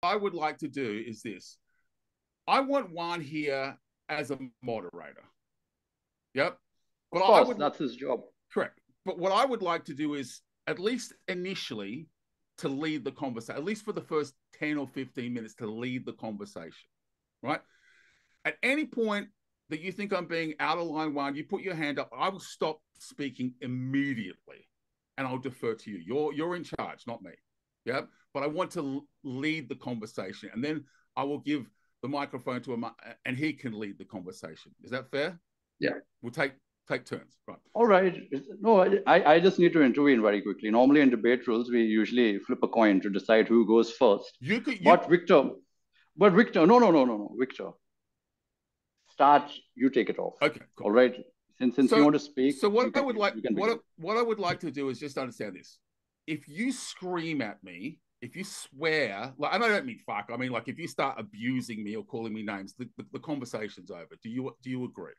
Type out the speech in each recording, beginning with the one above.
I would like to do is this. I want Juan here as a moderator. Yep. But of course, that's his job. Correct. But what I would like to do is, at least initially, to lead the conversation, at least for the first 10 or 15 minutes, to lead the conversation, right? At any point that you think I'm being out of line, Juan, you put your hand up, I will stop speaking immediately and I'll defer to you. You're in charge, not me. Yeah. But I want to lead the conversation, and then I will give the microphone to him and he can lead the conversation. Is that fair? Yeah. We'll take turns. Right. All right. No, I just need to intervene very quickly. Normally in debate rules, we usually flip a coin to decide who goes first. But Victor, no. Victor, start, you take it off. Okay, cool. All right. Since you want to speak. So what I would like to do is just understand this. If you scream at me, if you swear, like, and I don't mean fuck, I mean, like, if you start abusing me or calling me names, the conversation's over. Do you agree?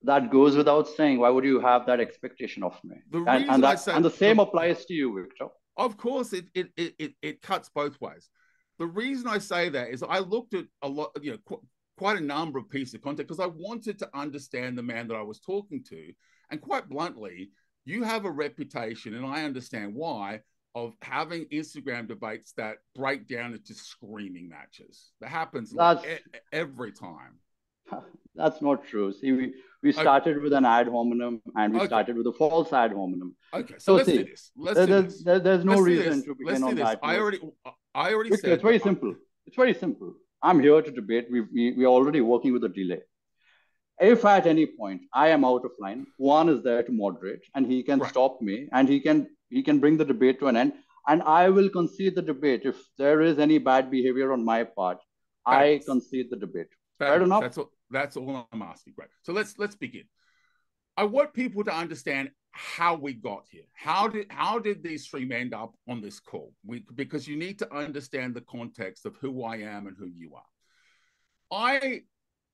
That goes without saying. Why would you have that expectation of me? And the same applies to you, Victor. Of course, it cuts both ways. The reason I say that is I looked at a lot, quite a number of pieces of content because I wanted to understand the man that I was talking to. And quite bluntly, you have a reputation, and I understand why, of having Instagram debates that break down into screaming matches. That happens every time. That's not true. See, we started with an ad hominem, and we started with a false ad hominem. Okay, so let's do this. There's no reason to begin on that. I already said it's very simple. It's very simple. I'm here to debate. We are already working with a delay. If at any point I am out of line, Juan is there to moderate, and he can stop me, and he can bring the debate to an end, and I will concede the debate. If there is any bad behavior on my part, I concede the debate. Fair enough? That's all I'm asking. Right. So let's begin. I want people to understand how we got here. How did these three men end up on this call? Because you need to understand the context of who I am and who you are. I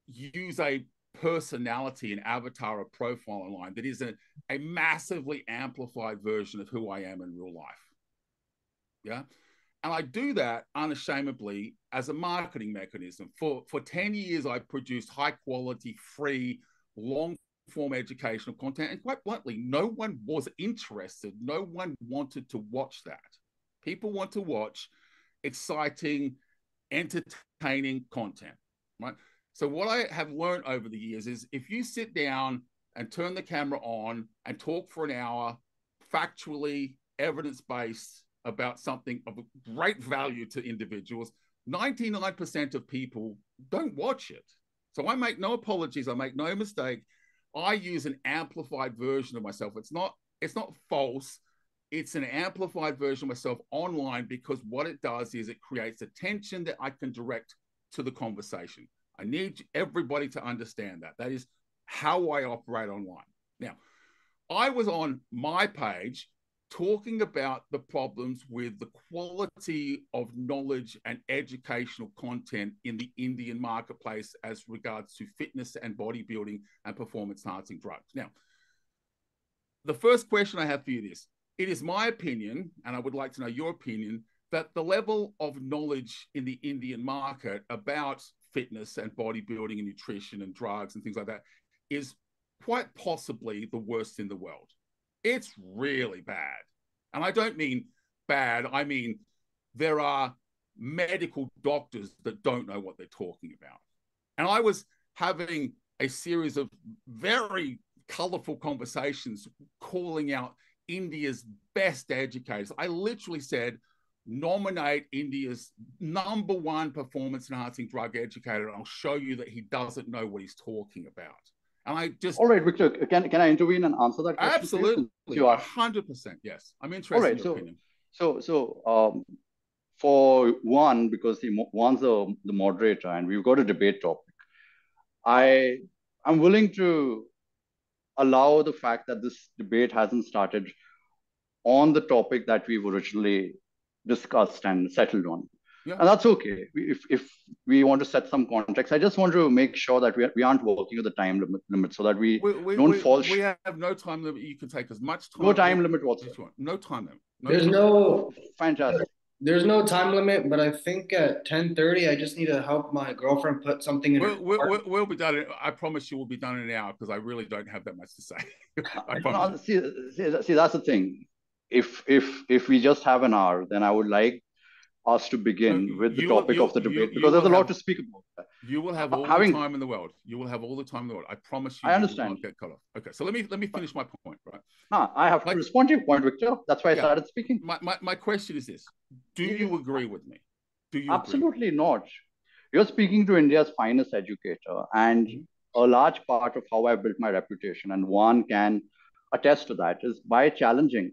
use a personality, an avatar, a profile online that is a massively amplified version of who I am in real life. Yeah. And I do that unashamedly as a marketing mechanism. For 10 years, I produced high quality, free, long form educational content. And quite bluntly, no one was interested. No one wanted to watch that. People want to watch exciting, entertaining content, right? So what I have learned over the years is if you sit down and turn the camera on and talk for an hour, factually, evidence-based, about something of great value to individuals, 99% of people don't watch it. So I make no apologies. I make no mistake. I use an amplified version of myself. It's not false. It's an amplified version of myself online because what it does is it creates attention that I can direct to the conversation. I need everybody to understand that. That is how I operate online. Now, I was on my page talking about the problems with the quality of knowledge and educational content in the Indian marketplace as regards to fitness and bodybuilding and performance-enhancing drugs. Now, the first question I have for you is, it is my opinion, and I would like to know your opinion, that the level of knowledge in the Indian market about fitness and bodybuilding and nutrition and drugs and things like that is quite possibly the worst in the world. It's really bad. And I don't mean bad. I mean, there are medical doctors that don't know what they're talking about. And I was having a series of very colorful conversations calling out India's best educators. I literally said, nominate India's #1 performance-enhancing drug educator, and I'll show you that he doesn't know what he's talking about. And I just... All right, Victor, can I intervene and answer that question? Absolutely, 100%, yes. I'm interested in your opinion. So for Juan, because Juan's the moderator and we've got a debate topic, I'm willing to allow the fact that this debate hasn't started on the topic that we've originally discussed and settled on. Yeah. And that's okay. If we want to set some context, I just want to make sure that we aren't working with the time limit so that we don't fall short. We have no time limit. You can take as much time. No time limit whatsoever. No time limit. There's no... Fantastic. There's no time limit, but I think at 10:30, I just need to help my girlfriend put something in her car. We'll be done. I promise you, we'll be done in an hour because I really don't have that much to say. I promise. No, see, that's the thing. If we just have an hour, then I would like us to No, begin with the topic of the debate you because there's will a lot have to speak about. you will have all the Having, time in the world. You will have all the time in the world. I promise you, I you will understand. not get cut off. Okay, so let me finish my point, right? I have to respond to your point, Victor. That's why I started speaking. My question is this: do you agree with me? Do you absolutely not? You're speaking to India's finest educator, and a large part of how I built my reputation, and one can attest to that, is by challenging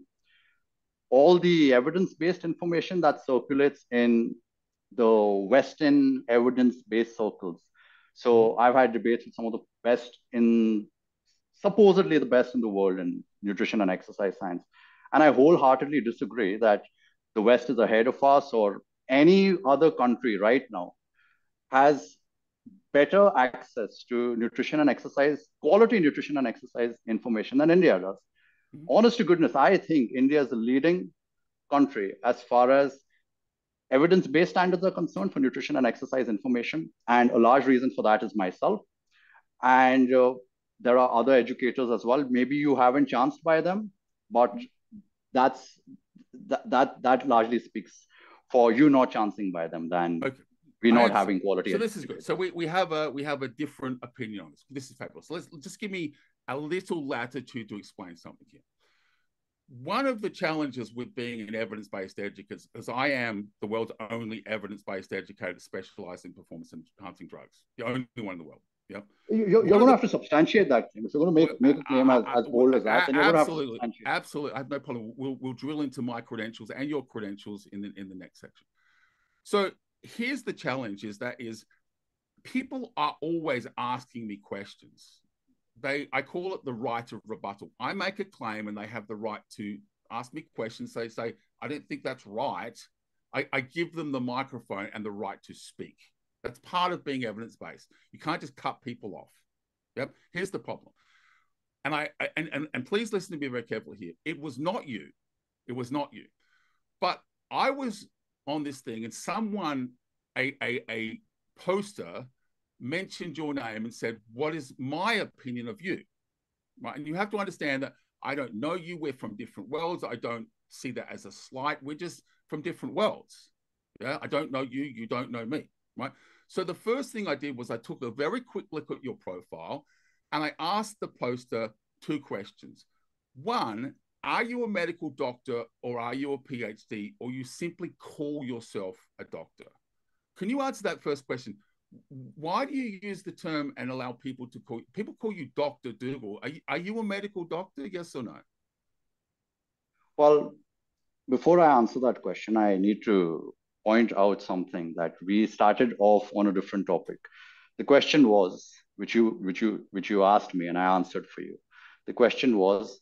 all the evidence-based information that circulates in the Western evidence-based circles. So I've had debates with some of the best in, supposedly the best in the world in nutrition and exercise science. And I wholeheartedly disagree that the West is ahead of us or any other country right now has better access to nutrition and exercise, quality nutrition and exercise information than India does. Honest to goodness, I think India is the leading country as far as evidence-based standards are concerned for nutrition and exercise information. And a large reason for that is myself. And there are other educators as well. Maybe you haven't chanced by them, but that largely speaks for you not chancing by them than we not having quality. So this is good. So we have a different opinion on this. This is fabulous. So let's just give me a little latitude to explain something here. One of the challenges with being an evidence-based educator, as I am the world's only evidence-based educator specialized in performance-enhancing drugs, the only one in the world. Yeah, you're going to have to substantiate that claim. If you're going to make a claim as bold as that, then you're going to have to substantiate. Absolutely, I have no problem. We'll drill into my credentials and your credentials in the next section. So here's the challenge: is people are always asking me questions. I call it the right of rebuttal. I make a claim and they have the right to ask me questions. They say, I don't think that's right. I give them the microphone and the right to speak. That's part of being evidence-based. You can't just cut people off. Yep. Here's the problem. And please listen to me very carefully here. It was not you. It was not you. But I was on this thing and someone, a poster, mentioned your name and said, what is my opinion of you? Right. And you have to understand that I don't know you. We're from different worlds. I don't see that as a slight. We're just from different worlds. Yeah. I don't know you. You don't know me. Right. So the first thing I did was I took a very quick look at your profile and I asked the poster two questions. One, are you a medical doctor or are you a PhD or you simply call yourself a doctor? Can you answer that first question? Why do you use the term and allow people to call you Dr. Duggal? Are you a medical doctor? Yes or no? Well, before I answer that question, I need to point out something that we started off on a different topic. The question was, which you asked me and I answered for you. The question was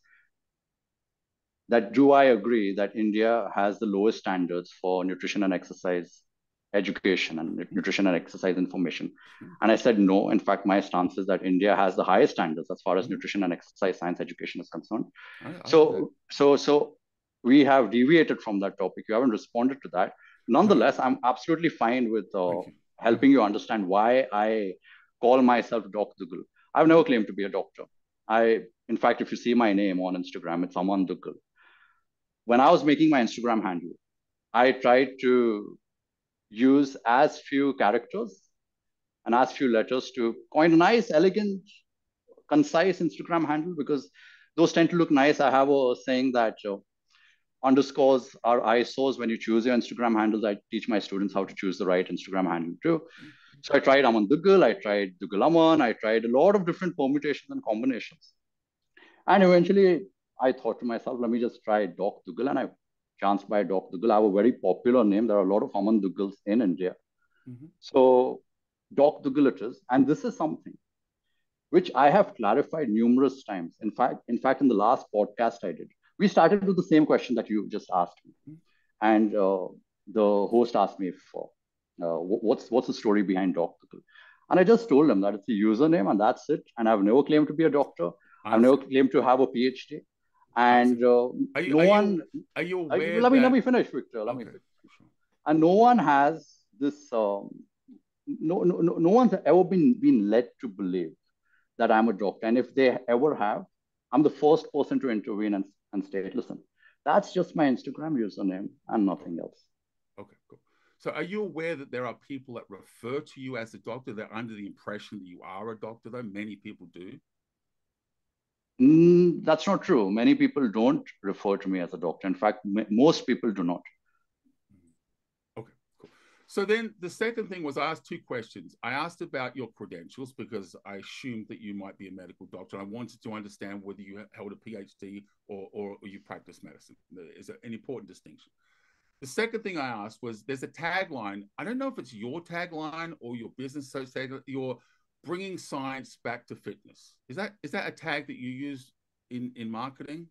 that do I agree that India has the lowest standards for nutrition and exercise education and nutrition and exercise information? And I said no. In fact, my stance is that India has the highest standards as far as nutrition and exercise science education is concerned. So we have deviated from that topic. You haven't responded to that. Nonetheless, I'm absolutely fine with helping you understand why I call myself Dr. Duggal. I've never claimed to be a doctor. In fact, if you see my name on Instagram, it's Aman Duggal. When I was making my Instagram handle, I tried to use as few characters and as few letters to coin a nice, elegant, concise Instagram handle because those tend to look nice. I have a saying that underscores are ISOs when you choose your Instagram handles. I teach my students how to choose the right Instagram handle too. So I tried Aman Duggal, I tried Duggal Aman, I tried a lot of different permutations and combinations. And eventually I thought to myself, let me just try Doc Duggal, and I chanced by Doc Duggal. I have a very popular name. There are a lot of Aman Duggals in India. So Doc Duggal it is. And this is something which I have clarified numerous times. In fact, in the last podcast I did, we started with the same question that you just asked me. And the host asked me for what's the story behind Doc Duggal. And I just told him that it's a username and that's it. And I've never claimed to be a doctor. I've never claimed to have a PhD. And are you aware let me finish, Victor. Let me finish. And no one has this. No one's ever been led to believe that I'm a doctor. And if they ever have, I'm the first person to intervene and state, listen, that's just my Instagram username and nothing else. Okay, cool. So are you aware that there are people that refer to you as a doctor? They're under the impression that you are a doctor, though? Many people do. That's not true. Many people don't refer to me as a doctor. In fact, most people do not. Okay, cool. So then the second thing was I asked two questions. I asked about your credentials because I assumed that you might be a medical doctor. And I wanted to understand whether you held a PhD or you practice medicine. Is an important distinction. The second thing I asked was there's a tagline. I don't know if it's your tagline or your business tagline. You're bringing science back to fitness. Is that a tag that you use in marketing?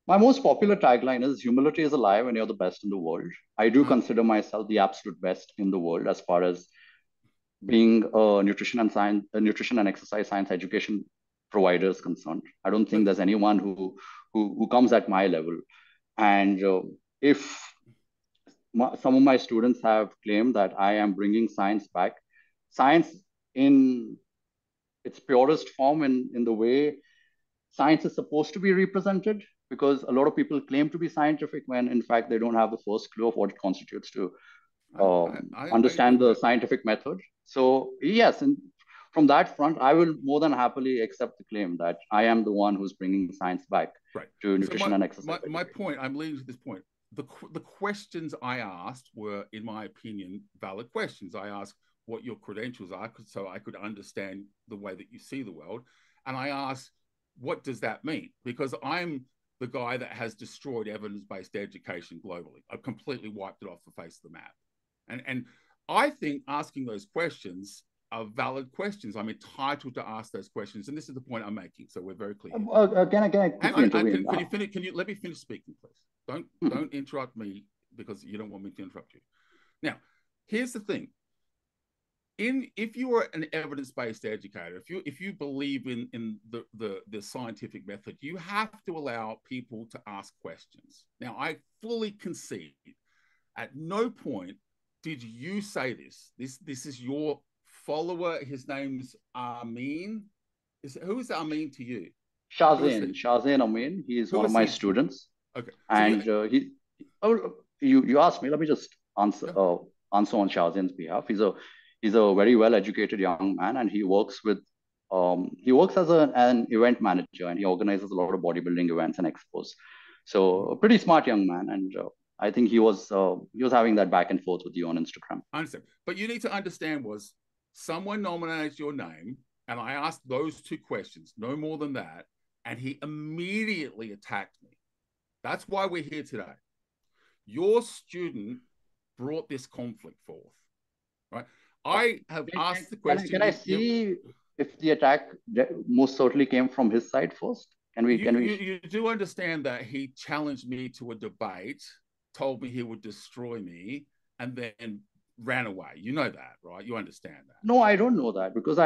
My most popular tagline is humility is a lie when you're the best in the world. I do consider myself the absolute best in the world as far as being a nutrition and exercise science education provider is concerned. I don't think there's anyone who comes at my level. And if some of my students have claimed that I am bringing science back, science in its purest form, in the way science is supposed to be represented, because a lot of people claim to be scientific when in fact they don't have the first clue of what it constitutes to understand the scientific method. So yes, and from that front, I will more than happily accept the claim that I am the one who's bringing science back to nutrition and exercise. My point, I'm leading to this point. The questions I asked were, in my opinion, valid questions. I asked what your credentials are so I could understand the way that you see the world. And I asked, what does that mean? Because I'm the guy that has destroyed evidence-based education globally. I've completely wiped it off the face of the map. And I think asking those questions are valid questions. I'm entitled to ask those questions. And this is the point I'm making. So we're very clear. Can I quickly intervene? Can you finish? Can you let me finish speaking, please? Don't interrupt me because you don't want me to interrupt you. Now, here's the thing. If you are an evidence-based educator, if you believe in the scientific method, you have to allow people to ask questions. Now, I fully concede. At no point did you say this. This is your follower. His name's Amin. Who is Amin to you? Shahzain Amin. He is one of my students. Okay. And you asked me. Let me just answer on Shahzain's behalf. He's a very well-educated young man, and he works as an event manager, and he organizes a lot of bodybuilding events and expos. So a pretty smart young man, and I think he was having that back and forth with you on Instagram. I understand, but you need to understand was someone nominated your name, and I asked those two questions, no more than that, and he immediately attacked me. That's why we're here today. Your student brought this conflict forth, right? I have asked the question. Can I see if the attack most certainly came from his side first? You do understand that he challenged me to a debate, told me he would destroy me, and then ran away. You know that, right? You understand that? No, I don't know that because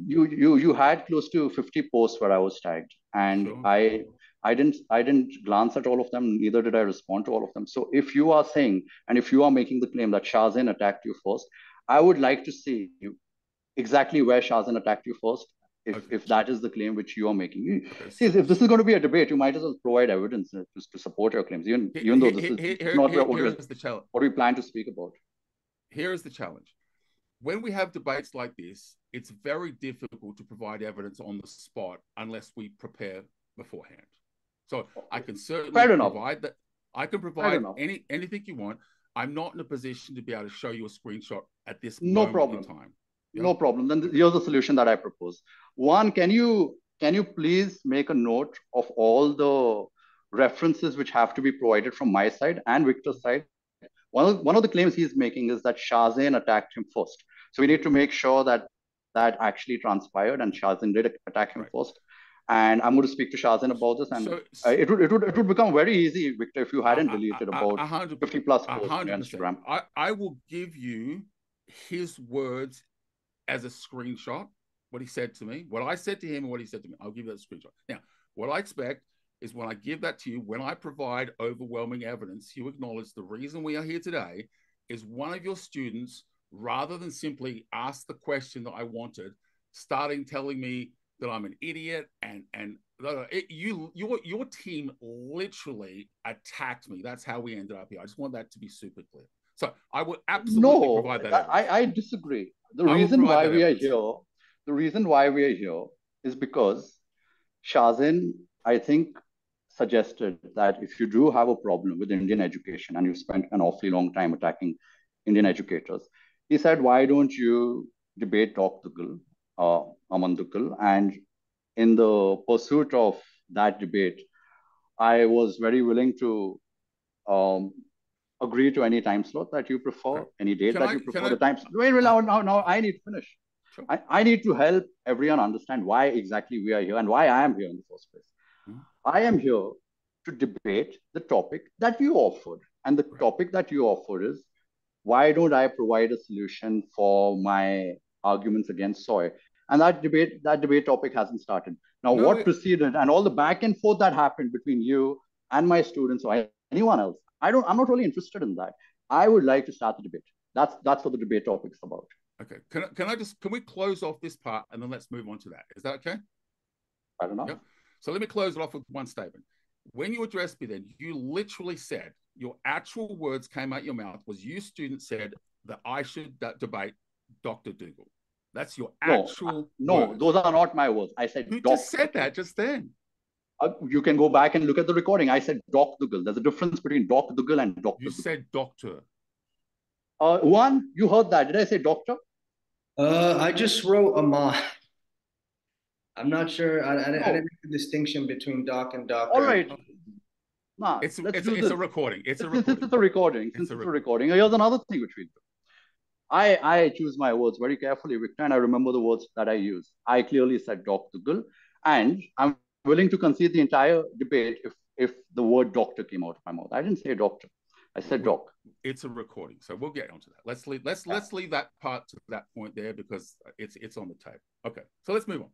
you had close to 50 posts where I was tagged, and sure. I didn't glance at all of them. Neither did I respond to all of them. So if you are saying, and if you are making the claim that Shahzain attacked you first, I would like to see exactly where Shahzain attacked you first. If that is the claim which you are making. See, if this is going to be a debate, you might as well provide evidence to support your claims, even though this is not what we plan to speak about. Here is the challenge. When we have debates like this, it's very difficult to provide evidence on the spot unless we prepare beforehand. So I can certainly provide that. I can provide anything you want. I'm not in a position to be able to show you a screenshot at this moment in time. Yep. No problem. Then here's the solution that I propose. One, can you please make a note of all the references which have to be provided from my side and Victor's side? One of the claims he's making is that Shahzain attacked him first. So we need to make sure that that actually transpired and Shahzain did attack him first. And I'm going to speak to Shahzain about this, and it would become very easy, Victor, if you hadn't deleted about 50 plus posts on Instagram. I will give you his words as a screenshot, what he said to me, what I said to him, and what he said to me. I'll give you that screenshot. Now, what I expect is when I give that to you, when I provide overwhelming evidence, you acknowledge the reason we are here today is one of your students, rather than simply ask the question that I wanted, starting telling me that I'm an idiot and your team literally attacked me. That's how we ended up here. I just want that to be super clear. So I would absolutely provide that evidence. I disagree. The reason why we are here is because Shazin, I think, suggested that if you do have a problem with Indian education and you've spent an awfully long time attacking Indian educators, he said, why don't you debate Dr. Duggal, Aman Duggal? And in the pursuit of that debate, I was very willing to um, agree to any time slot that you prefer, any date that you prefer, the time. Wait, now I need to finish. Sure. I need to help everyone understand why exactly we are here and why I am here in the first place. I am here to debate the topic that you offered. And the topic that you offered is, why don't I provide a solution for my arguments against soy? And that debate topic hasn't started. Now, what preceded and all the back and forth that happened between you and my students or anyone else, I'm not really interested in that. I would like to start the debate. That's what the debate topic is about. Okay. Can we close off this part and then let's move on to that? Is that okay? I don't know. Yep. So let me close it off with one statement. When you addressed me then, you literally said, your actual words came out your mouth was you students said that I should debate Dr. Duggal. That's your actual words. Those are not my words. I said you just said that just then. You can go back and look at the recording. I said Dr. Duggal. There's a difference between Dr. Duggal and Dr. You Duggal. said doctor. One, you heard that. Did I say doctor? I just wrote Aman. I'm not sure. I didn't make the distinction between doc and doctor. All right. It's a recording. It's a recording. Since it's a recording. Here's another thing which we do. I choose my words very carefully, Victor, and I remember the words that I use. I clearly said Dr. Duggal, and I'm willing to concede the entire debate if the word doctor came out of my mouth. I didn't say doctor. I said doc. It's a recording, so we'll get onto that. Let's leave that part to that point there because it's on the tape. Okay, so let's move on.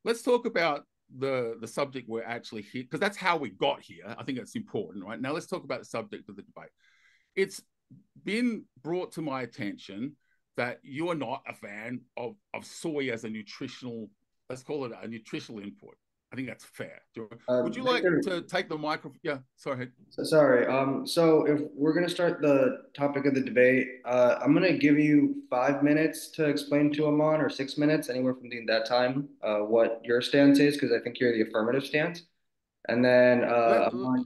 Let's talk about the subject we're actually here, because that's how we got here. I think that's important, right? Now let's talk about the subject of the debate. It's been brought to my attention that you are not a fan of soy as a nutritional, let's call it a nutritional input. I think that's fair. Would you like to take the microphone? Yeah, sorry. Sorry. So if we're going to start the topic of the debate, I'm going to give you 5 minutes to explain to Aman, or 6 minutes, anywhere from that time, what your stance is, because I think you're the affirmative stance. And then Aman,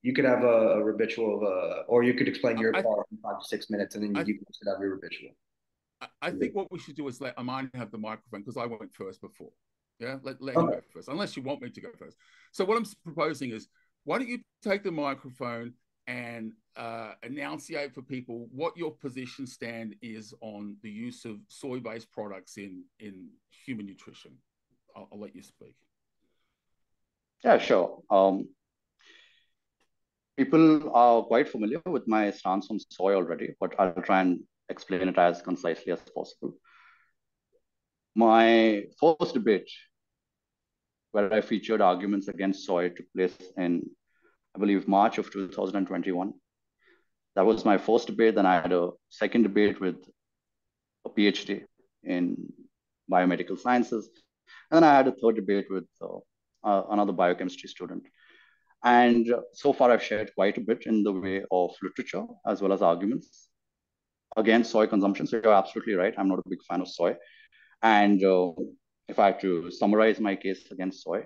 you could have a ritual of or you could explain your part in 5 to 6 minutes, and then you could have your ritual. I think what we should do is let Aman have the microphone, because I went first before. Yeah, let him go first, unless you want me to go first. So what I'm proposing is, why don't you take the microphone and enunciate for people what your position stand is on the use of soy-based products in human nutrition. I'll let you speak. Yeah, sure. People are quite familiar with my stance on soy already, but I'll try and explain it as concisely as possible. My first debate, where I featured arguments against soy, took place in, I believe, March of 2021. That was my first debate. Then I had a second debate with a PhD in biomedical sciences. And then I had a third debate with another biochemistry student. And so far, I've shared quite a bit in the way of literature as well as arguments against soy consumption. So you're absolutely right. I'm not a big fan of soy. And if I have to summarize my case against soy,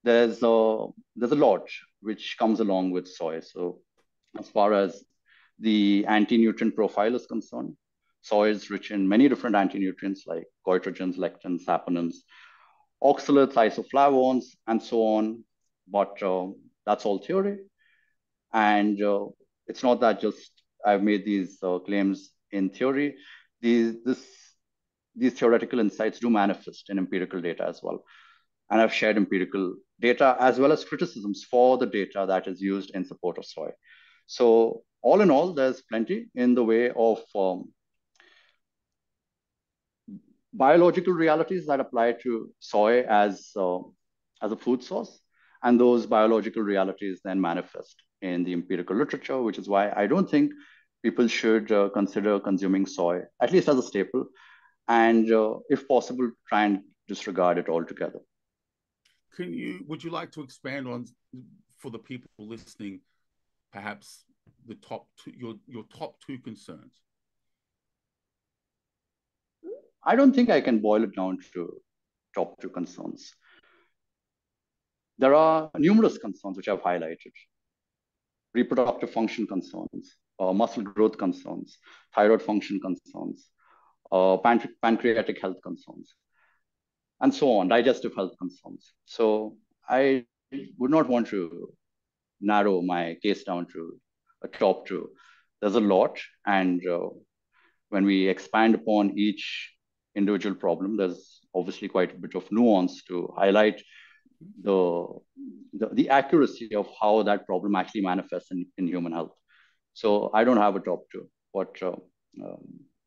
there's a lot which comes along with soy. So as far as the anti-nutrient profile is concerned, soy is rich in many different anti-nutrients like goitrogens, lectins, saponins, oxalates, isoflavones, and so on. But that's all theory. And it's not that just I've made these claims in theory. These theoretical insights do manifest in empirical data as well. And I've shared empirical data as well as criticisms for the data that is used in support of soy. So all in all, there's plenty in the way of biological realities that apply to soy as a food source, And those biological realities then manifest in the empirical literature, which is why I don't think people should consider consuming soy, at least as a staple, and if possible, try and disregard it altogether. Would you like to expand on, for the people listening, perhaps the your top two concerns? I don't think I can boil it down to top two concerns. There are numerous concerns which I've highlighted: reproductive function concerns, muscle growth concerns, thyroid function concerns, pancreatic health concerns, and so on, digestive health concerns. So I would not want to narrow my case down to a top two. There's a lot, and when we expand upon each individual problem, there's obviously quite a bit of nuance to highlight the accuracy of how that problem actually manifests in human health. So I don't have a top two, but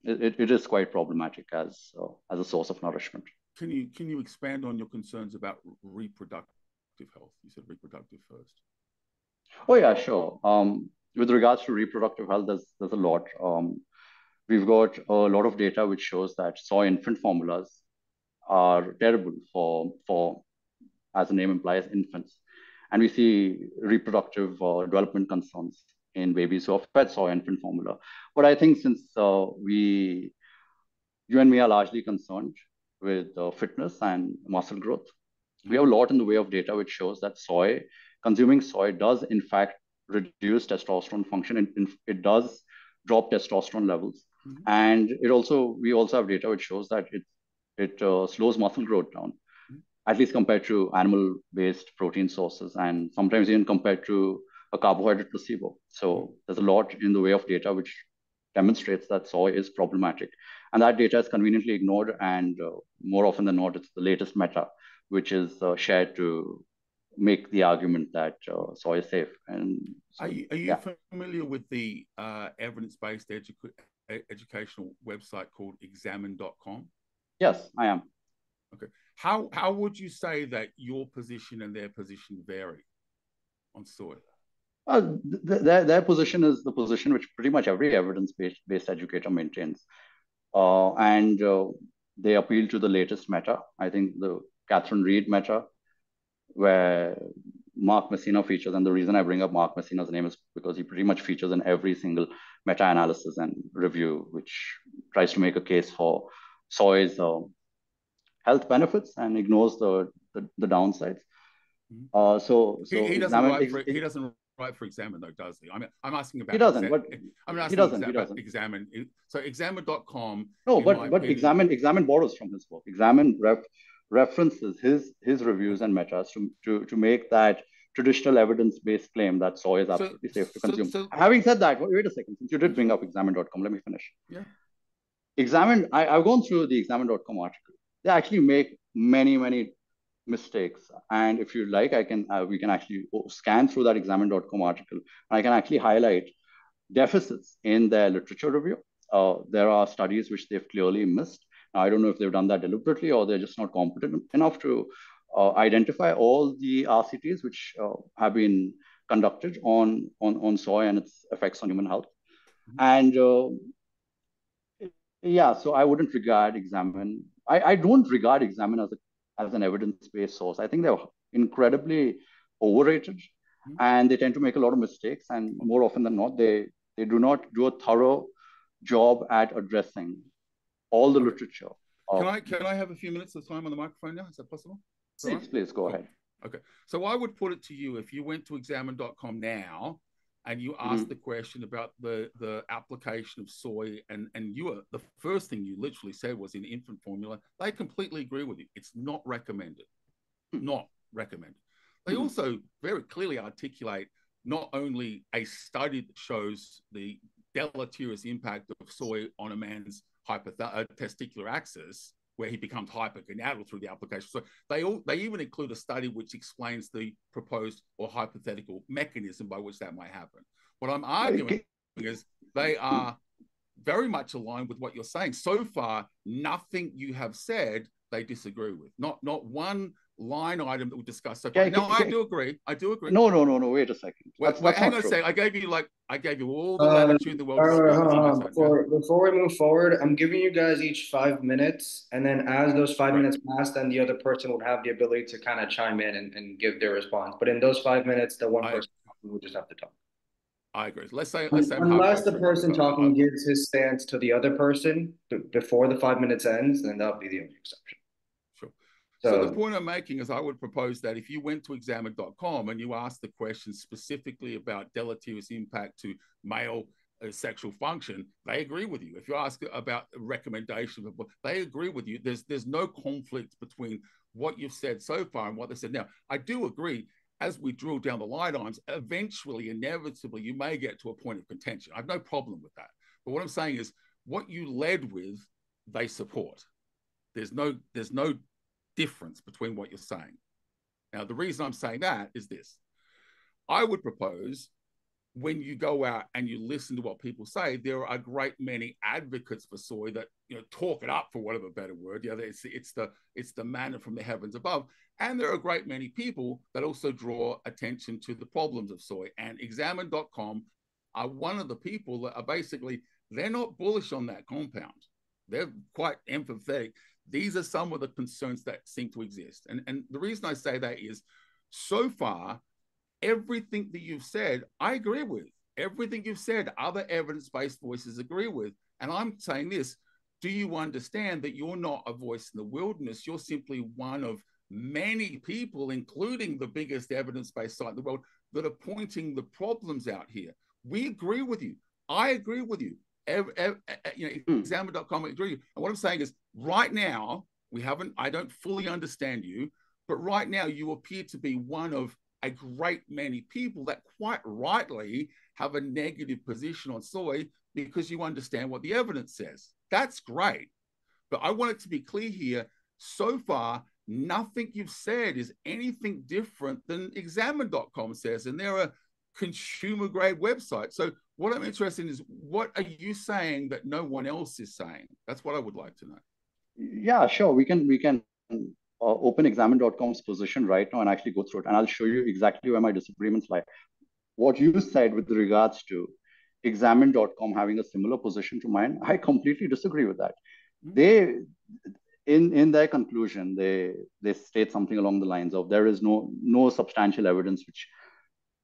it is quite problematic as a source of nourishment. Can you expand on your concerns about reproductive health? You said reproductive first. Oh yeah, sure. With regards to reproductive health, there's a lot. We've got a lot of data which shows that soy infant formulas are terrible for, as the name implies, infants. And we see reproductive development concerns in babies who are fed soy infant formula. But I think since you and me are largely concerned with fitness and muscle growth, we have a lot in the way of data which shows that consuming soy does in fact reduce testosterone function. It does drop testosterone levels. Mm-hmm. And we also have data which shows that it slows muscle growth down, at least compared to animal-based protein sources, and sometimes even compared to a carbohydrate placebo. So there's a lot in the way of data which demonstrates that soy is problematic. And that data is conveniently ignored, and more often than not, it's the latest meta, which is shared to make the argument that soy is safe. And so, are you familiar with the evidence-based educational website called examine.com? Yes, I am. Okay. How would you say that your position and their position vary on soy? Their position is the position which pretty much every evidence-based educator maintains. And they appeal to the latest meta. I think the Catherine Reed meta, where Mark Messina features. And the reason I bring up Mark Messina's name is because he pretty much features in every single meta-analysis and review, which tries to make a case for soy's health benefits and ignores the downsides. So he doesn't write for Examine though, does he? I'm asking about. He doesn't. About Examine. So Examine.com. No, but Examine borrows from his work. Examine references his reviews and metas to make that traditional evidence-based claim that soy is absolutely safe to consume. Having said that, wait a second. Since you did bring up Examine.com, let me finish. Yeah. Examine. I've gone through the Examine.com article. They actually make many mistakes, and if you like, we can actually scan through that Examine.com article, and I can actually highlight deficits in their literature review. There are studies which they've clearly missed. Now, I don't know if they've done that deliberately or they're just not competent enough to identify all the RCTs which have been conducted on soy and its effects on human health. And so I wouldn't regard Examine. I don't regard Examine as an evidence-based source. I think they're incredibly overrated, and they tend to make a lot of mistakes. And more often than not, they do not do a thorough job at addressing all the literature. Can I have a few minutes of time on the microphone now? Is that possible? Please go ahead. Okay. So I would put it to you, if you went to examine.com now and you asked the question about the application of soy, and the first thing you literally said was in infant formula, they completely agree with you. It's not recommended. Not recommended. They also very clearly articulate not only a study that shows the deleterious impact of soy on a man's testicular axis, where he becomes hypergonadal through the application. So they even include a study which explains the proposed or hypothetical mechanism by which that might happen. What I'm arguing is they are very much aligned with what you're saying. So far, nothing you have said they disagree with. Not one line item that we discussed so far. No, I do agree. I do agree. No. Wait a second. Wait, hang on a second. I gave you all the latitude in the world. Before we move forward, I'm giving you guys each 5 minutes, and then as those 5 minutes pass, then the other person would have the ability to kind of chime in and give their response. But in those 5 minutes, the one person would just have to talk. I agree. Let's say unless the person talking gives his stance to the other person before the 5 minutes ends, then that'll be the only exception. Sure. So the point I'm making is I would propose that if you went to examine.com and you asked the question specifically about deleterious impact to male sexual function, they agree with you. If you ask about recommendations, they agree with you. There's no conflict between what you've said so far and what they said now. I do agree. As we drill down the line items, eventually, inevitably, you may get to a point of contention. I have no problem with that. But what I'm saying is what you led with, they support. There's no difference between what you're saying. Now, the reason I'm saying that is this. I would propose when you go out and you listen to what people say, there are a great many advocates for soy that talk it up, for whatever better word. It's the manna from the heavens above. And there are a great many people that also draw attention to the problems of soy. And examine.com are one of the people that are basically, they're not bullish on that compound. They're quite empathetic. These are some of the concerns that seem to exist. And the reason I say that is, so far, everything that you've said, I agree with. Everything you've said, other evidence-based voices agree with. And I'm saying this, do you understand that you're not a voice in the wilderness? You're simply one of many people, including the biggest evidence-based site in the world, that are pointing the problems out here. We agree with you. I agree with you. Examine.com agree. And what I'm saying is, right now, I don't fully understand you, but right now you appear to be one of a great many people that quite rightly have a negative position on soy because you understand what the evidence says. That's great. But I want it to be clear here, so far, nothing you've said is anything different than examine.com says, and they're a consumer grade website. So what I'm interested in is, what are you saying that no one else is saying? That's what I would like to know. Yeah, sure. We can open examine.com's position right now and actually go through it. And I'll show you exactly where my disagreements lie. What you said with regards to examine.com having a similar position to mine, I completely disagree with that. They, in their conclusion, they state something along the lines of, there is no substantial evidence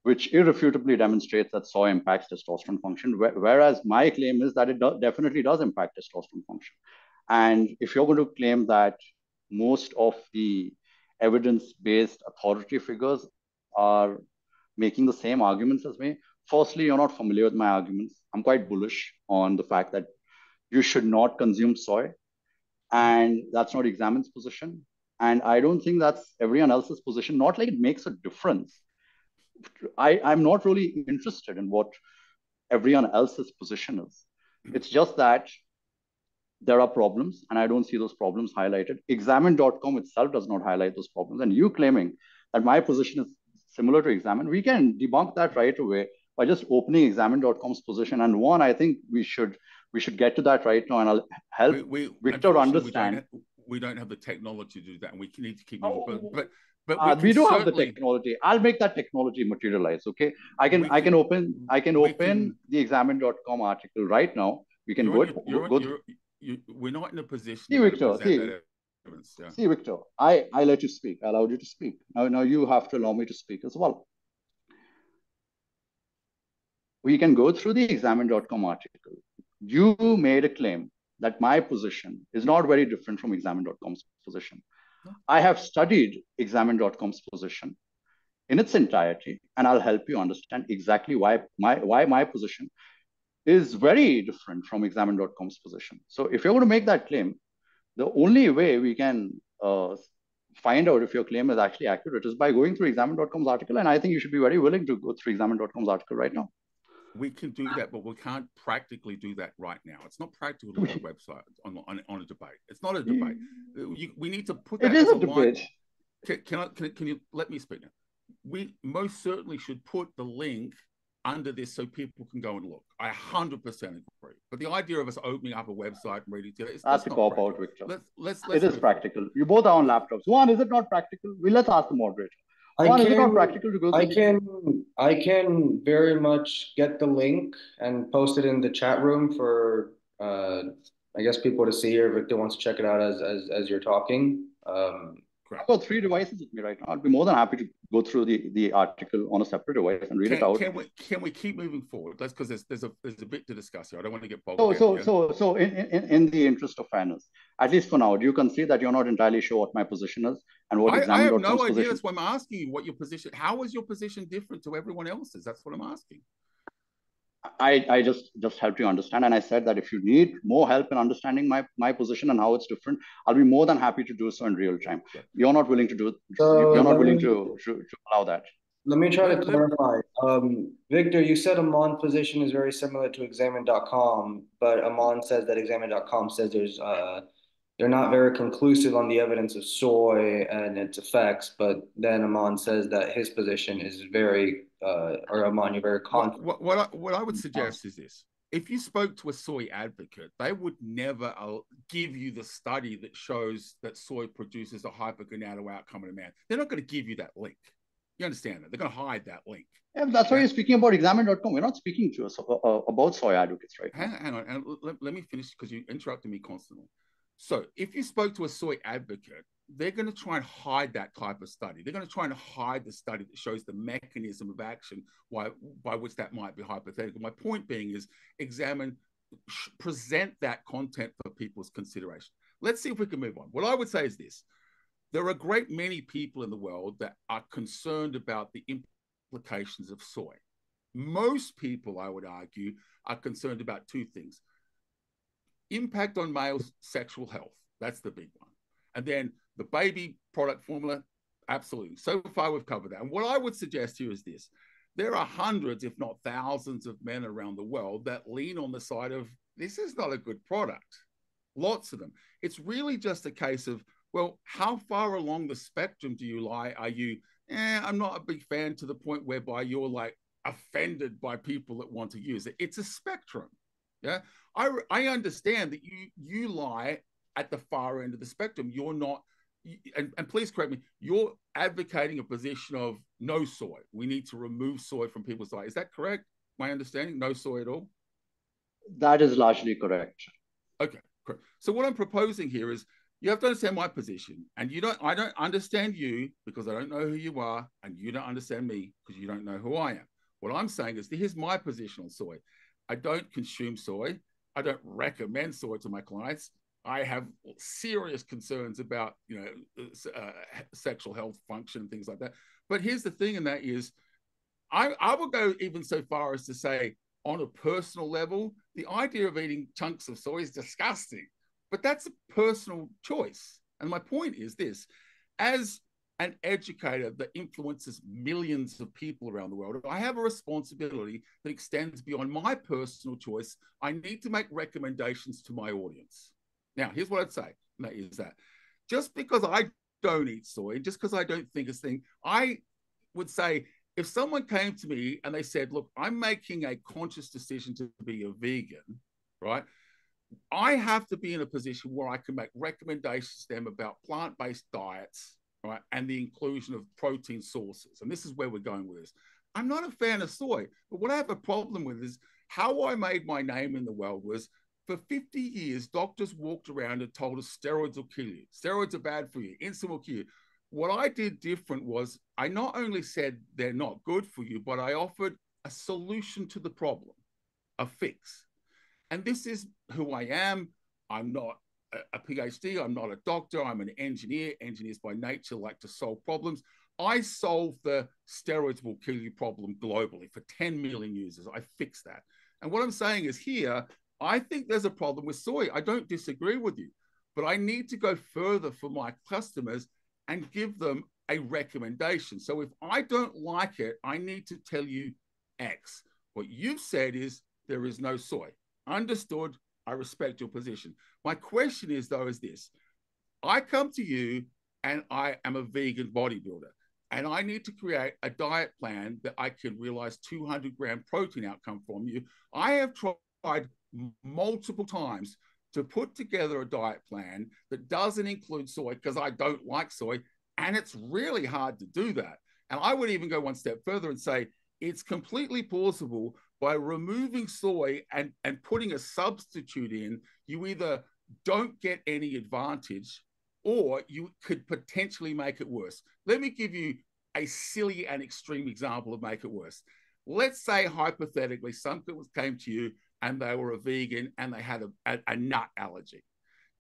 which irrefutably demonstrates that soy impacts testosterone function, whereas my claim is that it definitely does impact testosterone function. And if you're going to claim that most of the evidence-based authority figures are making the same arguments as me, firstly, you're not familiar with my arguments. I'm quite bullish on the fact that you should not consume soy, and that's not Examine's position. And I don't think that's everyone else's position. Not like it makes a difference. I'm not really interested in what everyone else's position is. It's just that there are problems, and I don't see those problems highlighted. Examine.com itself does not highlight those problems. And you claiming that my position is similar to Examine, we can debunk that right away by just opening Examine.com's position. And one, I think we should get to that right now, and I'll help Victor understand. We don't have the technology to do that, and we need to keep moving. But we do have the technology. I'll make that technology materialize. Okay, I can open the Examine.com article right now. We can we're not in a position. See, Victor. See, Victor. I let you speak. I allowed you to speak. Now you have to allow me to speak as well. We can go through the Examine.com article. You made a claim that my position is not very different from Examine.com's position. I have studied Examine.com's position in its entirety, and I'll help you understand exactly why my position is very different from Examine.com's position. So if you're going to make that claim, the only way we can find out if your claim is actually accurate is by going through Examine.com's article, and I think you should be very willing to go through Examine.com's article right now. We can do that, but we can't practically do that right now. It's not practical to do a website on a debate. It's not a debate. We need to put that. It is a debate. Can you let me speak now? We most certainly should put the link under this so people can go and look. I 100% agree. But the idea of us opening up a website and reading it, it's That's just a not cop practical. out, Victor. Let's It is move practical. forward. You both are on laptops. Juan, is it not practical? Let's ask the moderator. I Juan, is it not can, practical to go I through? can very much get the link and post it in the chat room for, I guess people to see, or Victor wants to check it out as you're talking. I've got 3 devices with me right now. I'd be more than happy to go through the article on a separate device and read it out. Can we keep moving forward? That's because there's a bit to discuss here. I don't want to get bogged So, down. so in the interest of fairness, at least for now, do you concede that you're not entirely sure what my position is and what I have no examine.com's idea. position? That's why I'm asking you what your position. How is your position different to everyone else's? That's what I'm asking. I just helped you understand, and I said that if you need more help in understanding my position and how it's different, I'll be more than happy to do so in real time. You're not willing to do. So you're not willing to allow that. Let me try to clarify. Victor, you said Aman's position is very similar to examine.com, but Aman says that examine.com says they're not very conclusive on the evidence of soy and its effects, but then Aman says that his position is very, or Aman, you're very confident. What I would suggest is this. If you spoke to a soy advocate, they would never give you the study that shows that soy produces a hypergonadal outcome in a man. They're not going to give you that link. You understand that? They're going to hide that link. Yeah, that's why you're speaking about examine.com. We're not speaking to us about soy advocates right now. Hang on, and let me finish because you interrupted me constantly. So if you spoke to a soy advocate, they're going to try and hide that type of study. They're going to try and hide the study that shows the mechanism of action by which that might be hypothetical. My point being is present that content for people's consideration. Let's see if we can move on. What I would say is this. There are a great many people in the world that are concerned about the implications of soy. Most people, I would argue, are concerned about 2 things. Impact on male sexual health. That's the big one. And then the baby product formula, absolutely. So far, we've covered that. And what I would suggest here is this. There are hundreds, if not thousands, of men around the world that lean on the side of, this is not a good product. Lots of them. It's really just a case of, well, how far along the spectrum do you lie? Are you, I'm not a big fan to the point whereby you're like offended by people that want to use it. It's a spectrum. Yeah. I understand that you lie at the far end of the spectrum. You're not, and please correct me, you're advocating a position of no soy. We need to remove soy from people's diet. Is that correct? My understanding, no soy at all? That is largely correct. Okay, correct. So what I'm proposing here is you have to understand my position, and I don't understand you because I don't know who you are, and you don't understand me because you don't know who I am. What I'm saying is, here's my position on soy. I don't consume soy. I don't recommend soy to my clients. I have serious concerns about, sexual health function and things like that. But here's the thing, and that is, I will go even so far as to say, on a personal level, the idea of eating chunks of soy is disgusting. But that's a personal choice. And my point is this, as an educator that influences millions of people around the world, I have a responsibility that extends beyond my personal choice. I need to make recommendations to my audience. Now, here's what I'd say, and that is that just because I don't eat soy, just because I don't think it's a thing, I would say, if someone came to me and they said, look, I'm making a conscious decision to be a vegan, right? I have to be in a position where I can make recommendations to them about plant-based diets, right, and the inclusion of protein sources. And this is where we're going with this. I'm not a fan of soy, but what I have a problem with is how I made my name in the world was for 50 years, doctors walked around and told us steroids will kill you. Steroids are bad for you. Insulin will kill you. What I did different was I not only said they're not good for you, but I offered a solution to the problem, a fix. And this is who I am. I'm not a PhD. I'm not a doctor. I'm an engineer. Engineers by nature like to solve problems. I solved the steroids will kill you problem globally for 10 million users. I fixed that. And what I'm saying is here, I think there's a problem with soy. I don't disagree with you, but I need to go further for my customers and give them a recommendation. So if I don't like it, I need to tell you X. What you've said is there is no soy. Understood. I respect your position. My question is, though, is this. I come to you and I am a vegan bodybuilder. and I need to create a diet plan that I can realize 200-gram protein outcome from you. I have tried multiple times to put together a diet plan that doesn't include soy because I don't like soy, and it's really hard to do that. And I would even go one step further and say it's completely plausible by removing soy and putting a substitute in, you either don't get any advantage or you could potentially make it worse. Let me give you a silly and extreme example of make it worse. Let's say hypothetically someone came to you and they were a vegan and they had a nut allergy.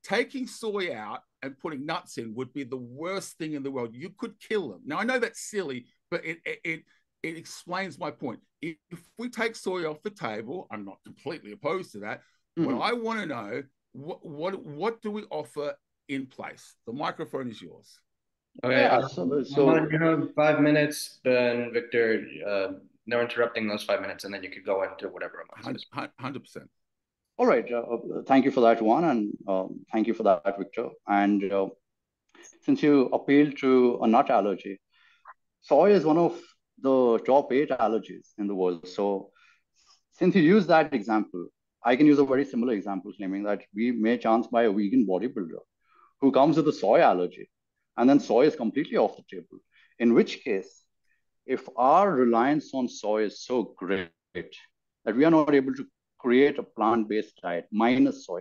Taking soy out and putting nuts in would be the worst thing in the world. You could kill them. Now I know that's silly, but it explains my point. If we take soy off the table, I'm not completely opposed to that. Mm-hmm. What I want to know, what do we offer in place? The microphone is yours. Okay, yeah, you have 5 minutes, then Victor, no interrupting those 5 minutes, and then you could go into whatever. 100%. All right. Thank you for that, Juan, and thank you for that, Victor. And since you appealed to a nut allergy, soy is one of the top 8 allergies in the world. So since you use that example, I can use a very similar example, claiming that we may chance by a vegan bodybuilder who comes with a soy allergy, and then soy is completely off the table. In which case, if our reliance on soy is so great that we are not able to create a plant-based diet minus soy,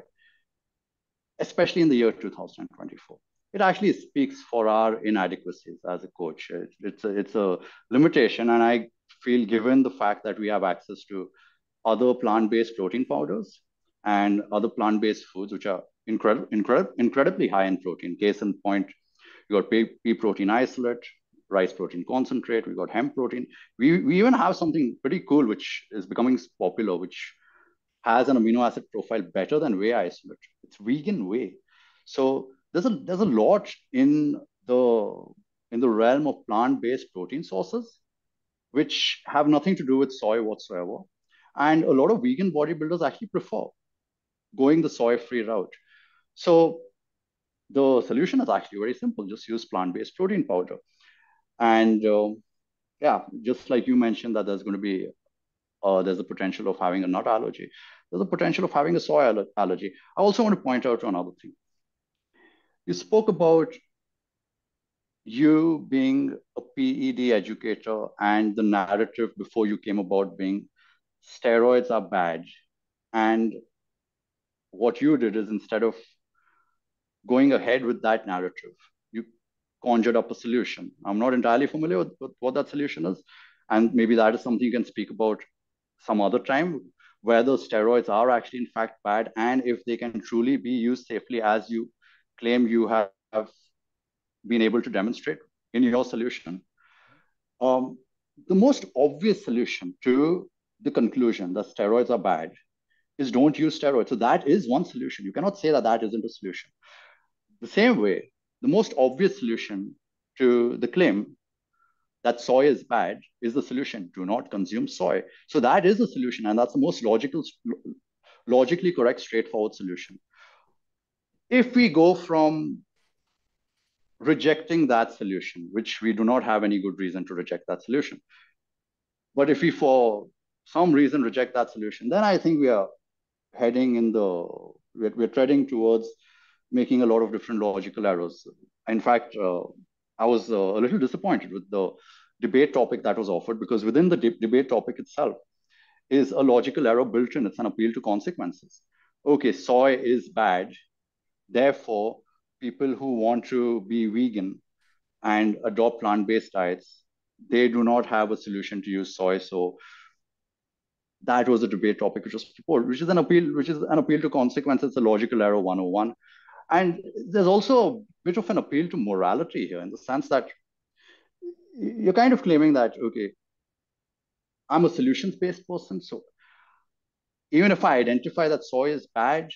especially in the year 2024, it actually speaks for our inadequacies as a coach. It's a limitation, and I feel given the fact that we have access to other plant-based protein powders and other plant-based foods, which are incredibly high in protein. Case in point, you got pea protein isolate, rice protein concentrate, we got hemp protein. We even have something pretty cool, which is becoming popular, which has an amino acid profile better than whey isolate. It's vegan whey. So there's a lot in the realm of plant-based protein sources, which have nothing to do with soy whatsoever. And a lot of vegan bodybuilders actually prefer going the soy-free route. So the solution is actually very simple. Just use plant-based protein powder. And yeah, just like you mentioned that there's going to be, there's a potential of having a nut allergy. There's a potential of having a soy allergy. I also want to point out another thing. You spoke about you being a PED educator and the narrative before you came about being steroids are bad. And what you did is instead of going ahead with that narrative, you conjured up a solution. I'm not entirely familiar with what that solution is. And maybe that is something you can speak about some other time, whether steroids are actually in fact bad and if they can truly be used safely as you claim you have been able to demonstrate in your solution. The most obvious solution to the conclusion that steroids are bad is don't use steroids. So that is one solution. You cannot say that that isn't a solution. The same way, the most obvious solution to the claim that soy is bad is the solution. Do not consume soy. So that is a solution, and that's the most logically correct, straightforward solution. If we go from rejecting that solution, which we do not have any good reason to reject that solution, but if we for some reason reject that solution, then I think we are heading in the, we're treading towards making a lot of different logical errors. In fact, I was a little disappointed with the debate topic that was offered, because within the debate topic itself is a logical error built in. It's an appeal to consequences. Okay, soy is bad. Therefore, people who want to be vegan and adopt plant-based diets, they do not have a solution to use soy. So that was a debate topic which was proposed, which is an appeal to consequences. It's a logical error 101. And there's also a bit of an appeal to morality here, in the sense that you're kind of claiming that, okay, I'm a solutions-based person. So even if I identify that soy is bad,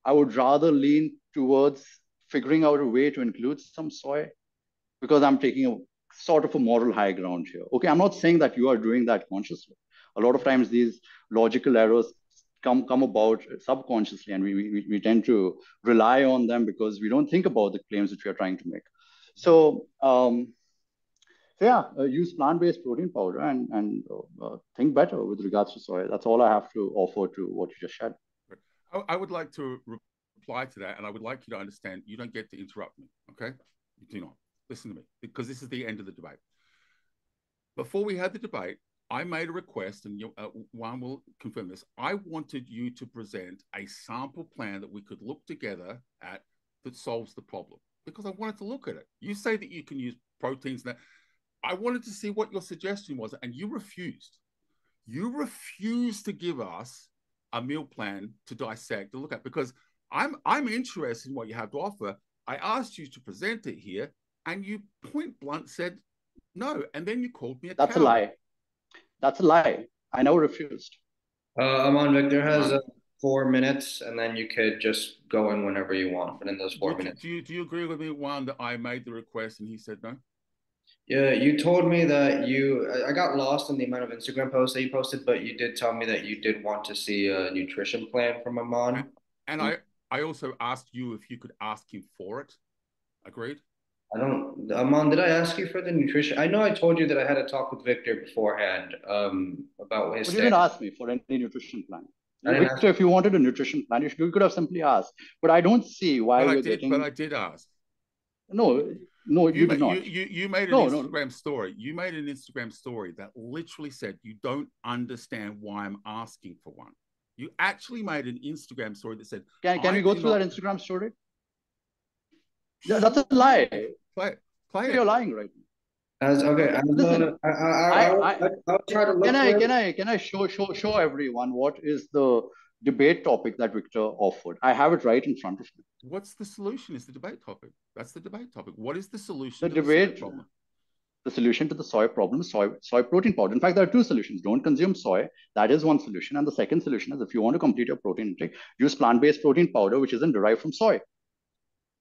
I would rather lean towards figuring out a way to include some soy, because I'm taking a sort of a moral high ground here. Okay, I'm not saying that you are doing that consciously. A lot of times these logical errors come about subconsciously, and we tend to rely on them because we don't think about the claims which we are trying to make. So yeah, use plant-based protein powder and think better with regards to soy. That's all I have to offer to what you just shared. I would like to reply to that, and I would like you to understand you don't get to interrupt me, okay? You do not. Listen to me, because this is the end of the debate. Before we had the debate, I made a request, and Juan will confirm this. I wanted you to present a sample plan that we could look together at that solves the problem, because I wanted to look at it. You say that you can use proteins. That I wanted to see what your suggestion was, and you refused. You refused to give us a meal plan to dissect, to look at, because I'm interested in what you have to offer. I asked you to present it here, and you point blank said no, and then you called me a That's a coward. lie. That's a lie. I never refused. Aman, Victor has 4 minutes, and then you could just go in whenever you want. But in those 4 minutes, do you agree with me, Juan, that I made the request and he said no? yeah, you told me that I got lost in the amount of Instagram posts that you posted, but you did tell me that you did want to see a nutrition plan from Aman. And I also asked you if you could ask him for it. Agreed? Aman, did I ask you for the nutrition? I know I told you that I had a talk with Victor beforehand, about his But you didn't stance. ask me for any nutrition plan. I didn't ask. Victor, if you wanted a nutrition plan, you could have simply asked. But I don't see why we're getting. But I did ask. No, no, you did not. You made an Instagram story. You made an Instagram story that literally said you don't understand why I'm asking for one. You actually made an Instagram story that said, Can we go through that Instagram story? Yeah, that's a lie. Play it. You're lying right now. Okay. Listen, I'll try to look can I show everyone what is the debate topic that Victor offered? I have it right in front of me. What's the solution? Is the debate topic? That's the debate topic. What is the solution to the soy problem? The solution to the soy problem is soy protein powder. In fact, there are two solutions. Don't consume soy. That is one solution. And the second solution is, if you want to complete your protein intake, use plant-based protein powder, which isn't derived from soy.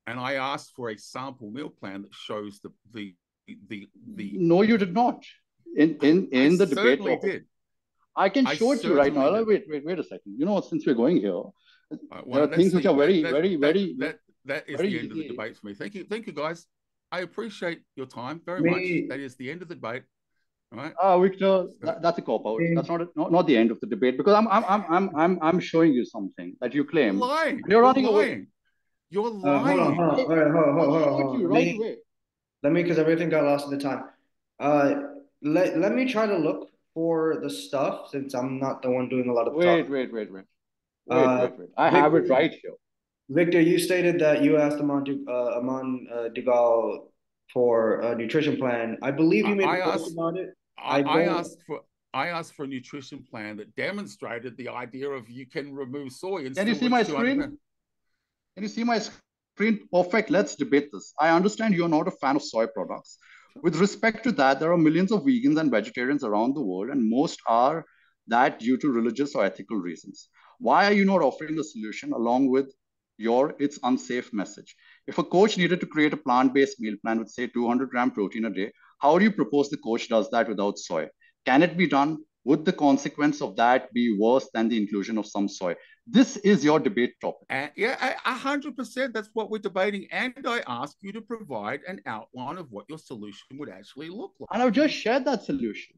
And I asked for a sample meal plan that shows the. No, you did not. In the debate topic. Did. I can show it to you right now. Wait a second. You know, since we're going here, there are things which are very. That is the end of the debate for me. Thank you, guys. I appreciate your time very much. That is the end of the debate. All right. Victor, that's a cop out. That's not the end of the debate, because I'm showing you something that you claim. You're lying. You're running away. You're lying. Hold on. Let me, because everything got lost at the time. Let me try to look for the stuff, since I'm not the one doing a lot of talking. Wait. I have it right here. Victor, you stated that you asked Aman Duggal for a nutrition plan. I believe you made a post about it. I asked for a nutrition plan that demonstrated the idea of you can remove soy. Can you see my screen? Can you see my screen? Perfect. Let's debate this. I understand you're not a fan of soy products. With respect to that, there are millions of vegans and vegetarians around the world, and most are that due to religious or ethical reasons. Why are you not offering a solution along with it's unsafe message? If a coach needed to create a plant-based meal plan with, say, 200-gram protein a day, how do you propose the coach does that without soy? Can it be done? Would the consequence of that be worse than the inclusion of some soy? This is your debate topic. 100%. That's what we're debating. And I ask you to provide an outline of what your solution would actually look like. And I've just shared that solution.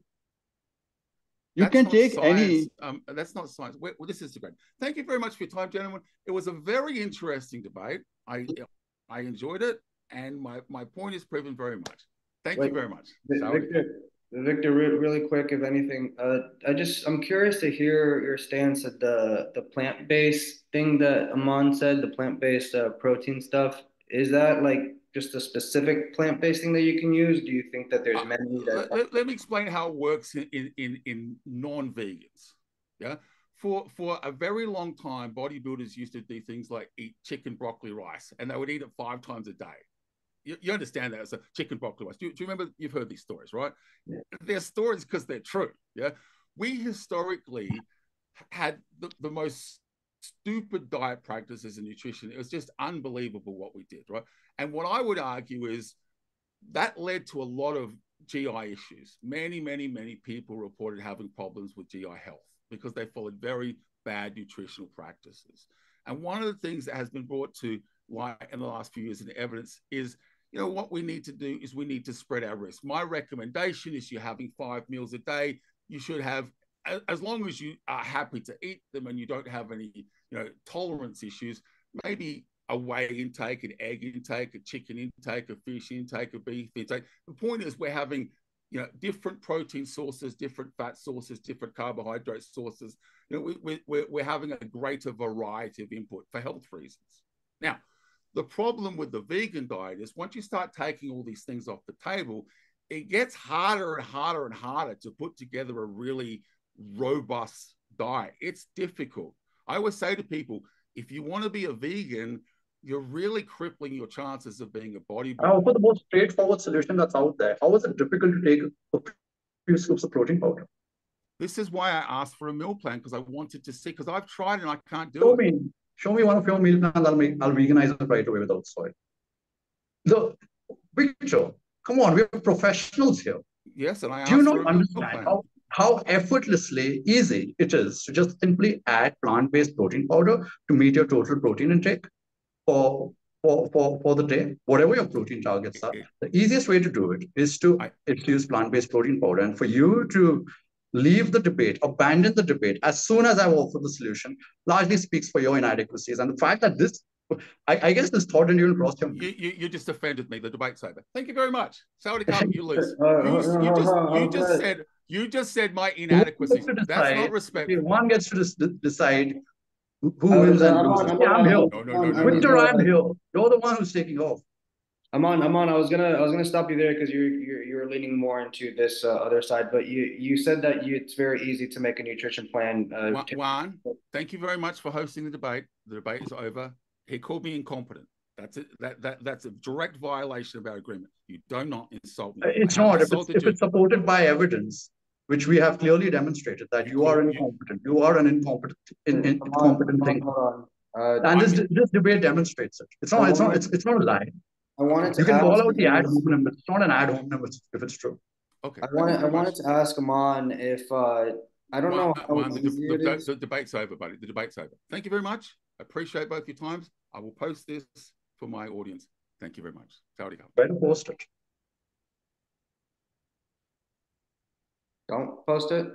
You can take any. That's not science. This is great. Thank you very much for your time, gentlemen. It was a very interesting debate. I enjoyed it, and my point is proven very much. Thank you very much. Victor, really quick, if anything, I'm curious to hear your stance at the plant-based thing that Aman said, the plant-based protein stuff. Is that like just a specific plant-based thing that you can use? Do you think that there's many that... Let me explain how it works in non-vegans. Yeah. For a very long time, bodybuilders used to do things like eat chicken, broccoli, rice, and they would eat it 5 times a day. You understand that as a chicken, broccoli, rice. Do you remember? You've heard these stories, right? Yeah. They're stories because they're true. Yeah. We historically had the most stupid diet practices in nutrition. It was just unbelievable what we did, right? And what I would argue is that led to a lot of GI issues. Many people reported having problems with GI health because they followed very bad nutritional practices. And one of the things that has been brought to light in the last few years in evidence is, what we need to do is we need to spread our risk. My recommendation is you're having 5 meals a day. You should have, as long as you are happy to eat them and you don't have any, tolerance issues, maybe a whey intake, an egg intake, a chicken intake, a fish intake, a beef intake. The point is we're having, different protein sources, different fat sources, different carbohydrate sources. We're having a greater variety of input for health reasons. Now, the problem with the vegan diet is once you start taking all these things off the table, it gets harder and harder and harder to put together a really robust diet. It's difficult. I always say to people, if you want to be a vegan, you're really crippling your chances of being a bodybuilder. I offer the most straightforward solution that's out there. How is it difficult to take a few scoops of protein powder? This is why I asked for a meal plan, because I wanted to see, because I've tried and I can't do it. Show me one of your meal plans. I'll veganize it right away without soy. Victor, come on, we're professionals here. Yes, and I asked Do you not for a understand how effortlessly easy it is to just simply add plant-based protein powder to meet your total protein intake for the day, whatever your protein targets are? The easiest way to do it is to use plant-based protein powder. And for you to leave the debate, abandon the debate as soon as I've offered the solution, largely speaks for your inadequacies. And the fact that this, I guess this thought didn't even cross your mind. You just offended me. The debate's over. Thank you very much. Saudi Cup, you lose. You just said my inadequacies. That's not respectful. One gets to decide who wins and loses. I'm here. Victor, I'm here. You're the one who's taking off. Aman, I was gonna stop you there because you're leaning more into this other side, but you said that it's very easy to make a nutrition plan. Juan, thank you very much for hosting the debate. The debate is over. He called me incompetent. That's it. That's a direct violation of our agreement. You do not insult me. It's not. If it's supported by evidence, which we have clearly demonstrated that you are incompetent. You are an incompetent thinker. And this debate demonstrates it. It's not a lie. You can call out the ad hominem, but it's not an ad hominem if it's true. Okay. I wanted to ask Aman if I don't know how the debate's over, buddy. The debate's over. Thank you very much. I appreciate both your times. I will post this for my audience. Thank you very much. Saudi Cup. Better post it. Don't post it.